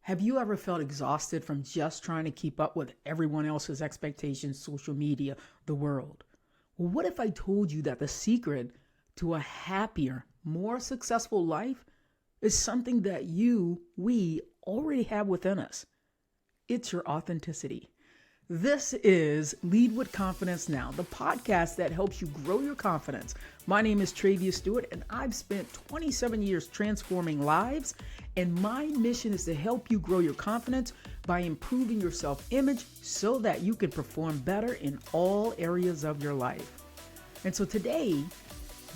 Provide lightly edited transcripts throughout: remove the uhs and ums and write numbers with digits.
Have you ever felt exhausted from just trying to keep up with everyone else's expectations, social media, the world? Well, what if I told you that the secret to a happier, more successful life is something that we already have within us? It's your authenticity. This is Lead with Confidence Now, the podcast that helps you grow your confidence. My name is Travia Steward, and I've spent 27 years transforming lives. And my mission is to help you grow your confidence by improving your self-image so that you can perform better in all areas of your life. And so today,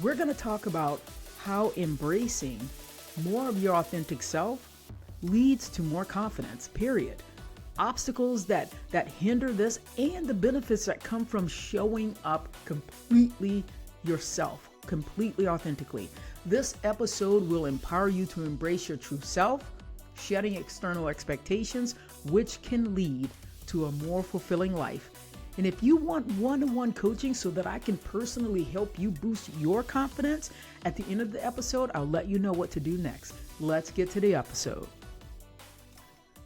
we're going to talk about how embracing more of your authentic self leads to more confidence, period. Obstacles that hinder this, and the benefits that come from showing up completely yourself, completely authentically. This episode will empower you to embrace your true self, shedding external expectations, which can lead to a more fulfilling life. And if you want one-on-one coaching so that I can personally help you boost your confidence, at the end of the episode, I'll let you know what to do next. Let's get to the episode.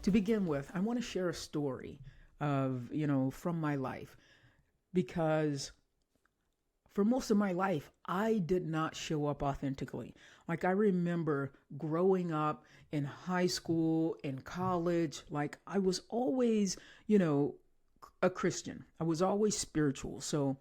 To begin with, I want to share a story from my life, because for most of my life, I did not show up authentically. Like, I remember growing up in high school, in college, like I was always, a Christian. I was always spiritual. So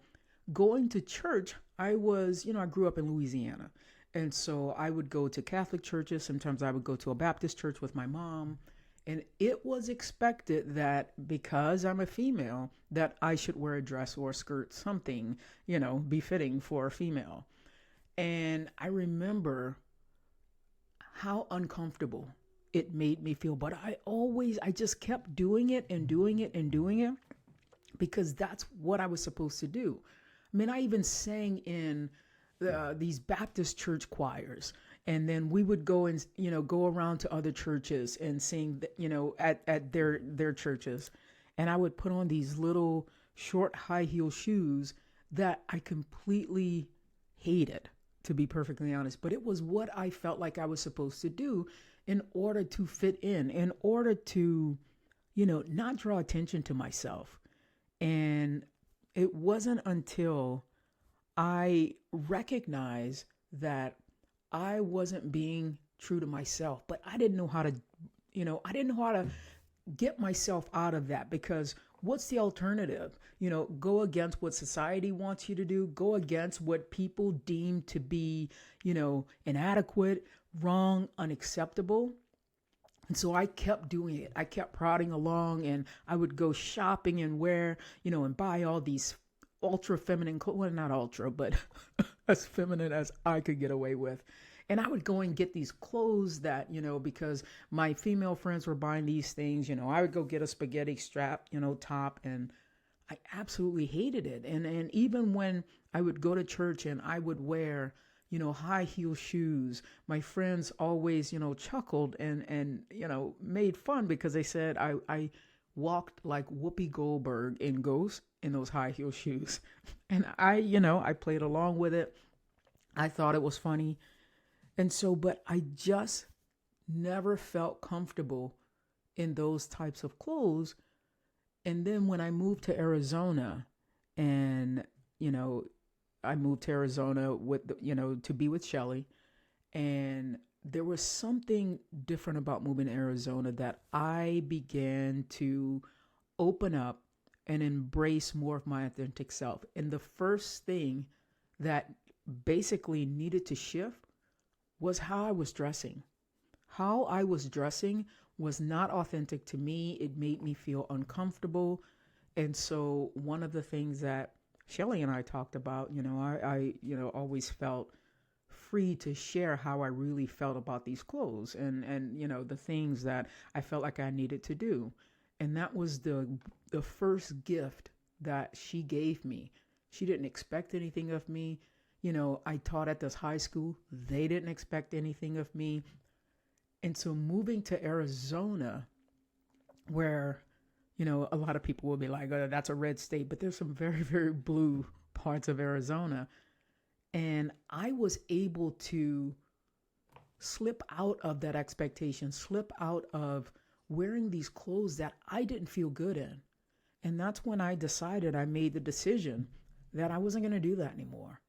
going to church, I grew up in Louisiana. And so I would go to Catholic churches. Sometimes I would go to a Baptist church with my mom. And it was expected that because I'm a female, that I should wear a dress or a skirt, something, befitting for a female. And I remember how uncomfortable it made me feel. But I just kept doing it and doing it and doing it because that's what I was supposed to do. I mean, I even sang in these Baptist church choirs. And then we would go and, go around to other churches and sing, at their churches. And I would put on these little short high heel shoes that I completely hated, to be perfectly honest. But it was what I felt like I was supposed to do in order to fit in order to, not draw attention to myself. And it wasn't until I recognized that I wasn't being true to myself, but I didn't know how to, get myself out of that, because what's the alternative? Go against what society wants you to do, go against what people deem to be, inadequate, wrong, unacceptable. And so I kept doing it. I kept prodding along, and I would go shopping and wear, and buy all these ultra feminine clothes. Well, not ultra, but as feminine as I could get away with. And I would go and get these clothes that, because my female friends were buying these things, I would go get a spaghetti strap, top, and I absolutely hated it. And even when I would go to church and I would wear, high heel shoes, my friends always, chuckled and made fun, because they said I walked like Whoopi Goldberg in Ghost in those high heel shoes. And I played along with it. I thought it was funny. And so, but I just never felt comfortable in those types of clothes. And then when I moved to Arizona, and, I moved to Arizona with, to be with Shelly. And there was something different about moving to Arizona, that I began to open up and embrace more of my authentic self. And the first thing that basically needed to shift was how I was dressing. How I was dressing was not authentic to me. It made me feel uncomfortable. And so one of the things that Shelly and I talked about, I always felt free to share how I really felt about these clothes and the things that I felt like I needed to do. And that was the first gift that she gave me. She didn't expect anything of me. I taught at this high school. They didn't expect anything of me. And so moving to Arizona, where, a lot of people will be like, oh, that's a red state, but there's some very, very blue parts of Arizona. And I was able to slip out of that expectation, slip out of wearing these clothes that I didn't feel good in. And that's when I decided, I made the decision that I wasn't going to do that anymore.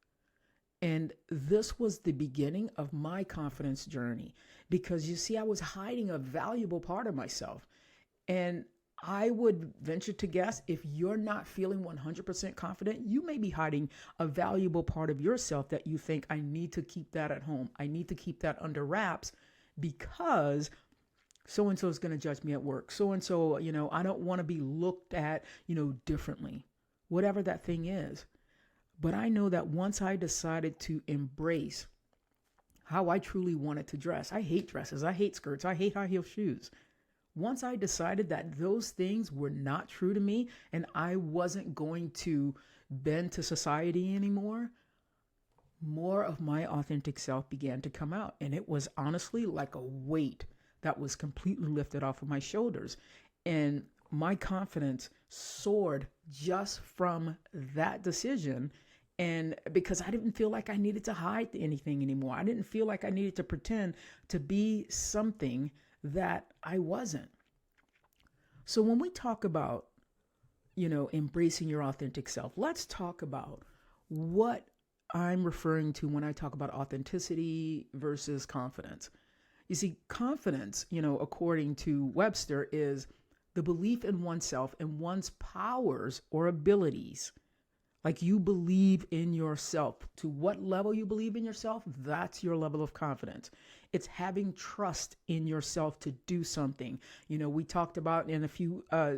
And this was the beginning of my confidence journey, because you see, I was hiding a valuable part of myself. And I would venture to guess, if you're not feeling 100% confident, you may be hiding a valuable part of yourself that you think, I need to keep that at home. I need to keep that under wraps because so-and-so is going to judge me at work. So-and-so, I don't want to be looked at, differently, whatever that thing is. But I know that once I decided to embrace how I truly wanted to dress, I hate dresses, I hate skirts, I hate high heel shoes. Once I decided that those things were not true to me and I wasn't going to bend to society anymore, more of my authentic self began to come out. And it was honestly like a weight that was completely lifted off of my shoulders. And my confidence soared just from that decision. And because I didn't feel like I needed to hide anything anymore. I didn't feel like I needed to pretend to be something that I wasn't. So when we talk about, embracing your authentic self, let's talk about what I'm referring to when I talk about authenticity versus confidence. You see, confidence, according to Webster, is the belief in oneself and one's powers or abilities. Like, you believe in yourself. To what level you believe in yourself, that's your level of confidence. It's having trust in yourself to do something. We talked about in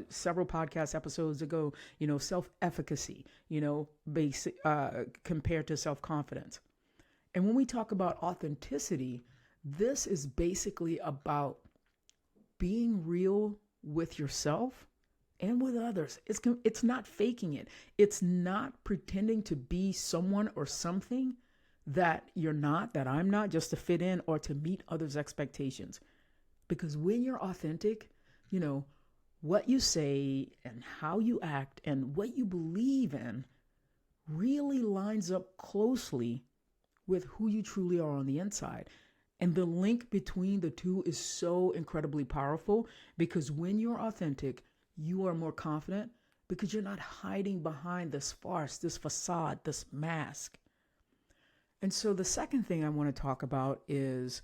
several podcast episodes ago, self-efficacy, compared to self-confidence. And when we talk about authenticity, this is basically about being real with yourself and with others. It's not faking it. It's not pretending to be someone or something that you're not, that I'm not, just to fit in or to meet others' expectations. Because when you're authentic, what you say and how you act and what you believe in really lines up closely with who you truly are on the inside. And the link between the two is so incredibly powerful, because when you're authentic, you are more confident because you're not hiding behind this farce, this facade, this mask. And so the second thing I want to talk about is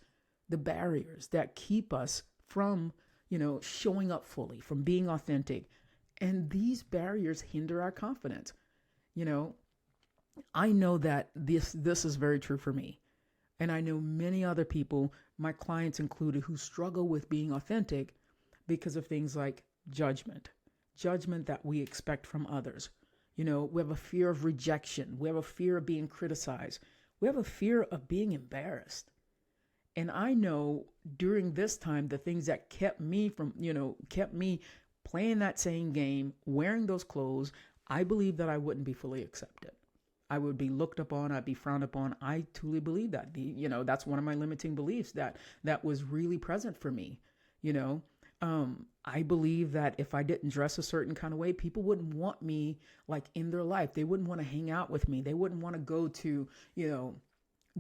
the barriers that keep us from, showing up fully, from being authentic. And these barriers hinder our confidence. I know that this is very true for me. And I know many other people, my clients included, who struggle with being authentic because of things like judgment that we expect from others. We have a fear of rejection. We have a fear of being criticized. We have a fear of being embarrassed. And I know during this time, the things that kept me playing that same game, wearing those clothes, I believe that I wouldn't be fully accepted. I would be looked upon. I'd be frowned upon. I truly believe that. That's one of my limiting beliefs that was really present for me. I believe that if I didn't dress a certain kind of way, people wouldn't want me like in their life. They wouldn't want to hang out with me. They wouldn't want to go to,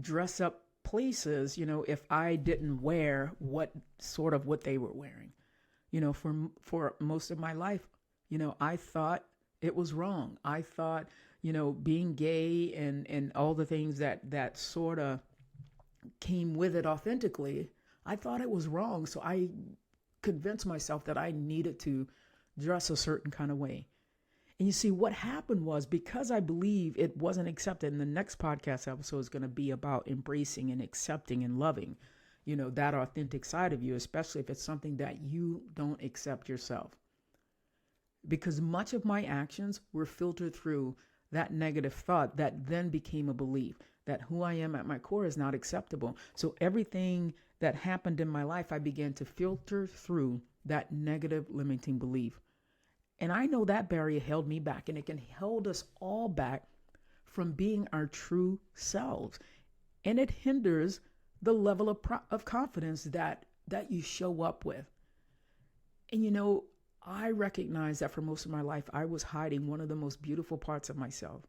dress up places, if I didn't wear what they were wearing. For most of my life, I thought it was wrong. I thought, being gay and all the things that sort of came with it authentically, I thought it was wrong. So I convinced myself that I needed to dress a certain kind of way. And you see, what happened was, because I believe it wasn't accepted, and the next podcast episode is going to be about embracing and accepting and loving, that authentic side of you, especially if it's something that you don't accept yourself. Because much of my actions were filtered through that negative thought that then became a belief that who I am at my core is not acceptable. So everything that happened in my life, I began to filter through that negative limiting belief. And I know that barrier held me back, and it can hold us all back from being our true selves. And it hinders the level of confidence that you show up with. And I recognize that for most of my life, I was hiding one of the most beautiful parts of myself.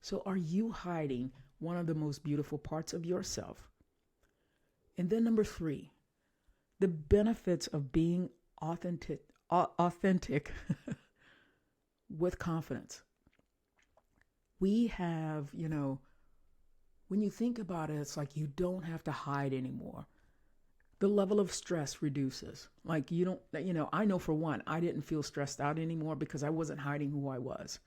So are you hiding one of the most beautiful parts of yourself? And then number 3, the benefits of being authentic with confidence. We have, when you think about it, it's like you don't have to hide anymore. The level of stress reduces. Like you don't, I know for one, I didn't feel stressed out anymore because I wasn't hiding who I was.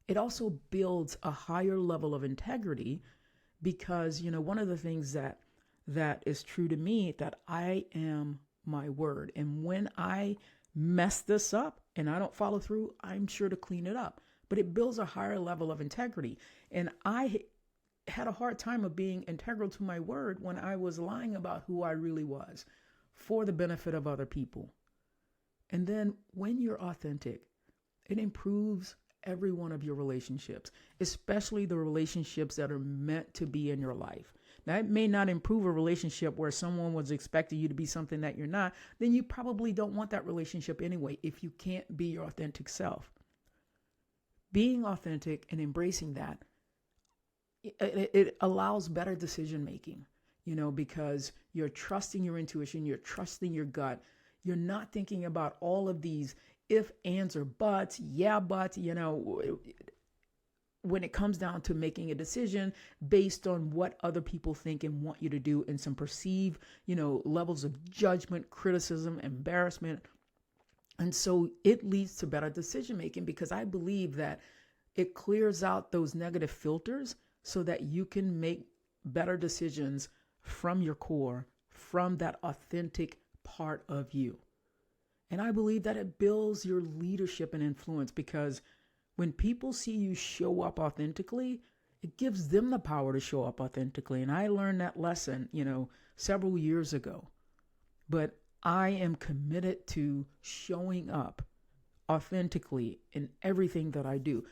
It also builds a higher level of integrity because, one of the things that is true to me, that I am my word. And when I mess this up and I don't follow through, I'm sure to clean it up. But it builds a higher level of integrity. And I had a hard time of being integral to my word when I was lying about who I really was for the benefit of other people. And then when you're authentic, it improves every one of your relationships, especially the relationships that are meant to be in your life. Now, it may not improve a relationship where someone was expecting you to be something that you're not. Then you probably don't want that relationship anyway if you can't be your authentic self. Being authentic and embracing that, it allows better decision making, because you're trusting your intuition, you're trusting your gut. You're not thinking about all of these if, ands, or buts. Yeah, but, when it comes down to making a decision based on what other people think and want you to do, and some perceived, levels of judgment, criticism, embarrassment. And so it leads to better decision making because I believe that it clears out those negative filters so that you can make better decisions from your core, from that authentic part of you. And I believe that it builds your leadership and influence because when people see you show up authentically, it gives them the power to show up authentically. And I learned that lesson, several years ago. But I am committed to showing up authentically in everything that I do.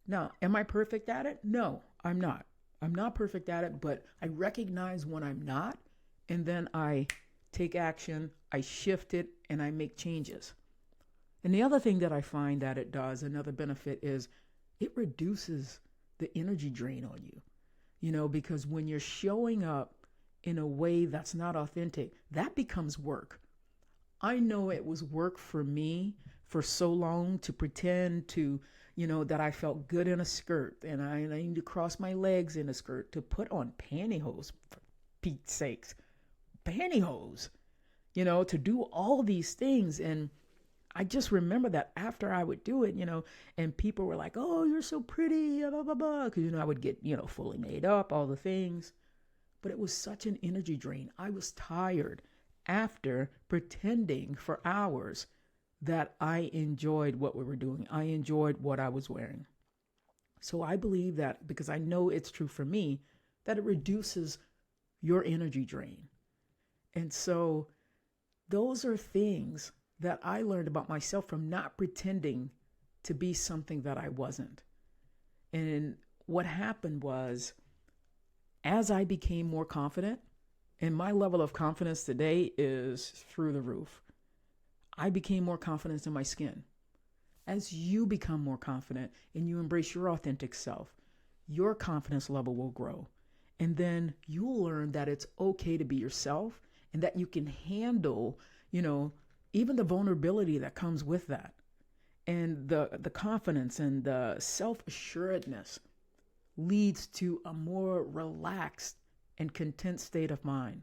Now, am I perfect at it? No, I'm not. I'm not perfect at it, but I recognize when I'm not, and then I take action, I shift it, and I make changes. And the other thing that I find that it does, another benefit, is it reduces the energy drain on you, because when you're showing up in a way that's not authentic, that becomes work. I know it was work for me for so long to pretend to, that I felt good in a skirt and I need to cross my legs in a skirt, to put on pantyhose, for Pete's sakes, pantyhose, to do all these things. And I just remember that after I would do it, and people were like, oh, you're so pretty, blah, blah, blah. Because, I would get, fully made up, all the things. But it was such an energy drain. I was tired after pretending for hours that I enjoyed what we were doing. I enjoyed what I was wearing. So I believe that, because I know it's true for me, that it reduces your energy drain. And so those are things that I learned about myself from not pretending to be something that I wasn't. And what happened was, as I became more confident, and my level of confidence today is through the roof, I became more confident in my skin. As you become more confident and you embrace your authentic self, your confidence level will grow. And then you'll learn that it's okay to be yourself and that you can handle, even the vulnerability that comes with that. And the confidence and the self-assuredness leads to a more relaxed and content state of mind.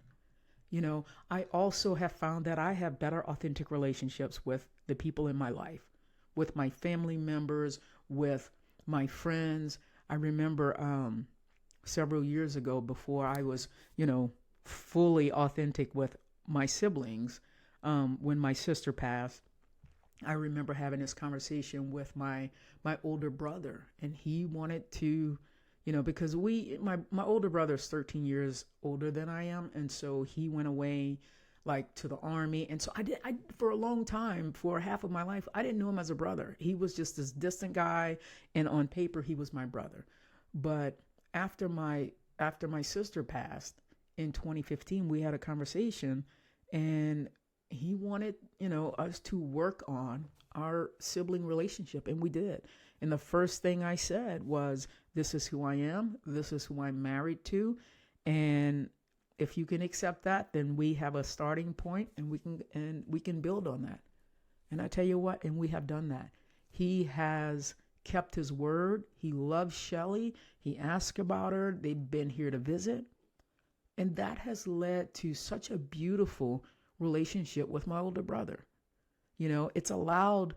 I also have found that I have better authentic relationships with the people in my life, with my family members, with my friends. I remember several years ago, before I was, fully authentic with my siblings, when my sister passed, I remember having this conversation with my older brother, and he wanted to, because my older brother is 13 years older than I am. And so he went away like to the army. And so I for a long time, for half of my life, I didn't know him as a brother. He was just this distant guy. And on paper, he was my brother. But after my sister passed in 2015, we had a conversation, and he wanted, us to work on our sibling relationship. And we did. And the first thing I said was, this is who I am. This is who I'm married to. And if you can accept that, then we have a starting point, and we can build on that. And I tell you what, and we have done that. He has kept his word. He loves Shelly. He asked about her. They've been here to visit. And that has led to such a beautiful relationship with my older brother. It's allowed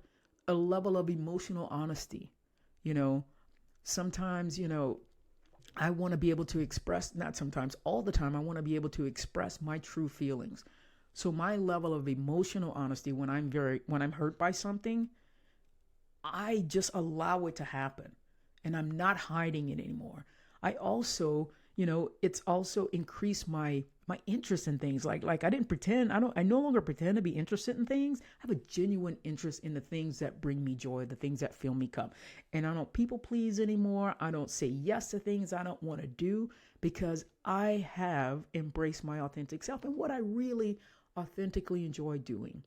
a level of emotional honesty. Sometimes, I want to be able to express, not sometimes, all the time, I want to be able to express my true feelings. So my level of emotional honesty when I'm hurt by something, I just allow it to happen and I'm not hiding it anymore. I also, it's also increased my interest in things. Like I didn't pretend, I no longer pretend to be interested in things. I have a genuine interest in the things that bring me joy, the things that fill me cup. And I don't people please anymore. I don't say yes to things I don't want to do because I have embraced my authentic self and what I really authentically enjoy doing.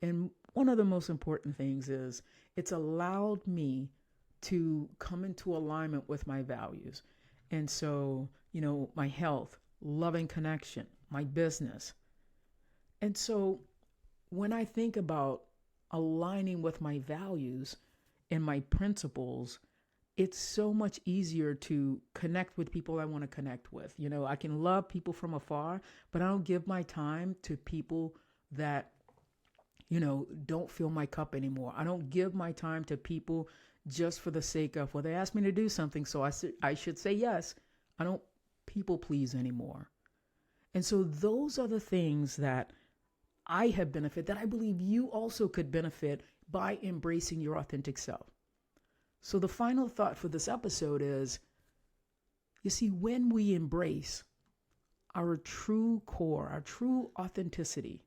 And one of the most important things is it's allowed me to come into alignment with my values. And so, my health, loving connection, my business. And so when I think about aligning with my values and my principles, it's so much easier to connect with people I want to connect with. I can love people from afar, but I don't give my time to people that, don't fill my cup anymore. I don't give my time to people just for the sake of, well, they asked me to do something, so I should say yes. I don't people please anymore. And so those are the things that I have benefited, that I believe you also could benefit by embracing your authentic self. So the final thought for this episode is, you see, when we embrace our true core, our true authenticity,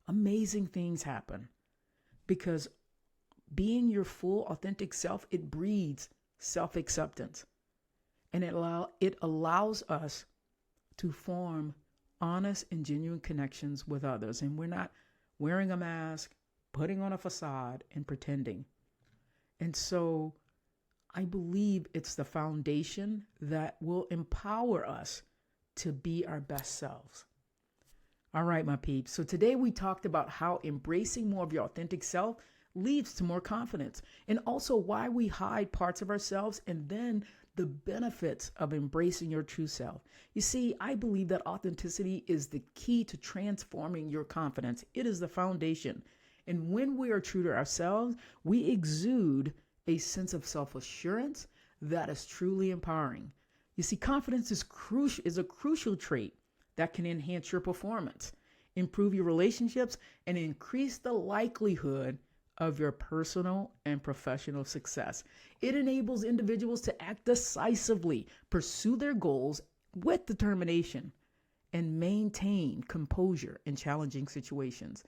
amazing things happen. Because being your full authentic self, it breeds self-acceptance. And it allows us to form honest and genuine connections with others. And we're not wearing a mask, putting on a facade, and pretending. And so I believe it's the foundation that will empower us to be our best selves. All right, my peeps. So today we talked about how embracing more of your authentic self leads to more confidence, and also why we hide parts of ourselves, and then the benefits of embracing your true self. You see, I believe that authenticity is the key to transforming your confidence. It is the foundation. And when we are true to ourselves, we exude a sense of self-assurance that is truly empowering. You see, confidence is a crucial trait that can enhance your performance, improve your relationships, and increase the likelihood of your personal and professional success. It enables individuals to act decisively, pursue their goals with determination, and maintain composure in challenging situations.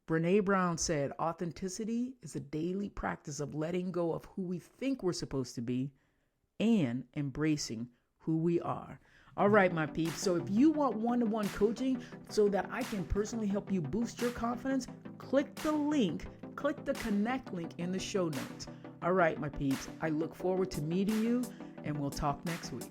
Brené Brown said, authenticity is a daily practice of letting go of who we think we're supposed to be and embracing who we are. All right, my peeps. So if you want one-to-one coaching so that I can personally help you boost your confidence, click the connect link in the show notes. All right, my peeps. I look forward to meeting you, and we'll talk next week.